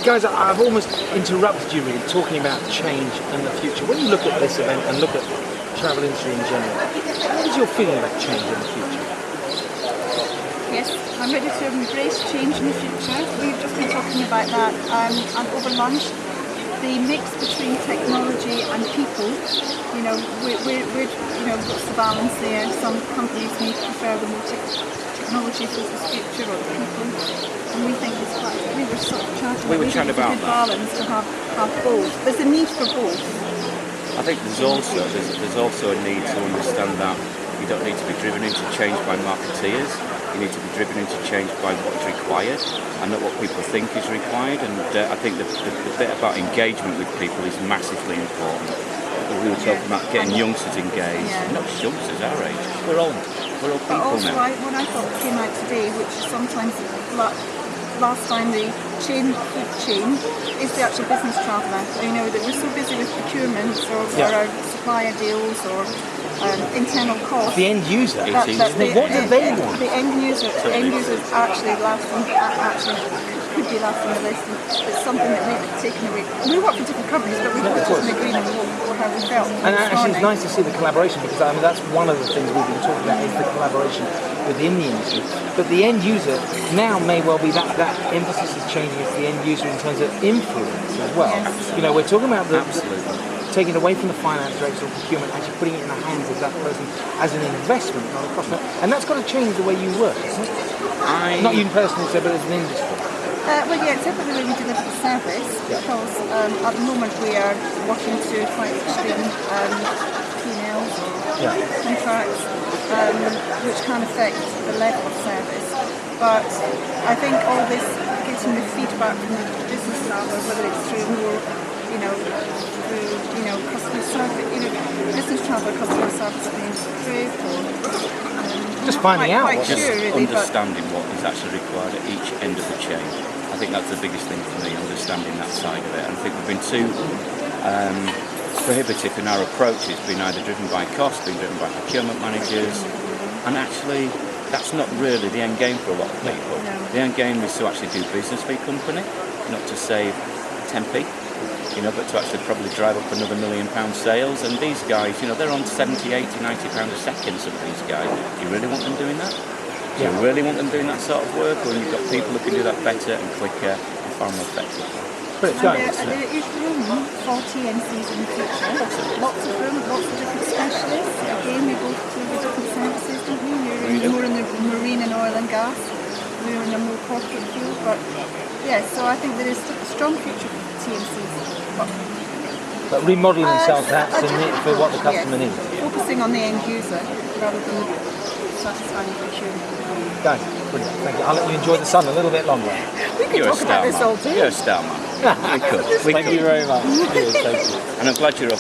Guys, I've almost interrupted you really talking about change and the future. When you look at this event and look at travel industry in general, what is your feeling about change in the future? Yes, I'm ready to embrace change in the future. We've just been talking about that and over lunch. The mix between technology and people, what's the balance there? Some companies may prefer the more technology-focused future or the people, and we think it's quite. We were sort of chatting about a good balance to have both. There's a need for both. I think there's also a need to understand that you don't need to be driven into change by marketeers. You need to be driven into change by what is required and not what people think is required. And I think the bit about engagement with people is massively important. We were talking about getting youngsters engaged, not just youngsters our age. We're all people also, now. What I thought came out today, which is sometimes last time the food chain is the actual business traveller. That we're so busy with procurements or our supplier deals or internal costs. The end user. What do they want? The end user actually could be last on the list. It's something that we've taken away. We work for different companies, but we've got an agreement on how we felt. And actually, it's nice to see the collaboration because that's one of the things we've been talking about is the collaboration within the industry. But the end user now may well be that emphasis is changing. It's the end user in terms of influence as well. Yes. We're talking about taking it away from the finance director or procurement, actually putting it in the hands of that person as an investment, not a cost. And that's got to change the way you work, isn't it? Not you personally, but as an industry. Except for the way we deliver the service, because at the moment we are working to quite extreme P&Ls or contracts, which can affect the level of service. But I think all this getting the feedback from the business traveller, whether it's through more, customer service, business traveller customer service being improved, or just finding out, understanding what is actually required at each end of the chain. I think that's the biggest thing for me, understanding that side of it. And I think we've been too prohibitive in our approach. It's been either driven by cost, been driven by procurement managers, and actually that's not really the end game for a lot of people. No. The end game is to actually do business for your company, not to save 10p. But to actually probably drive up another £1 million sales. And these guys, they're on 70, 80, 90 pounds a second, some of these guys. Do you really want them doing that? Do you really want them doing that sort of work? Or you've got people who can do that better and quicker and far more effectively? But there is room for TMCs in the future. Lots of room, lots of different specialists. Again, we both do the different services, don't we? You're more in the marine and oil and gas. We're in a more corporate field. But so I think there is a strong future for TMCs. But remodelling themselves perhaps for what the customer needs. Focusing on the end user rather than satisfying procurement. Guys, brilliant. Thank you. I'll let you enjoy the sun a little bit longer. We could talk about this all day. You're a star man. Thank you very much. Cheers, thank you. And I'm glad you're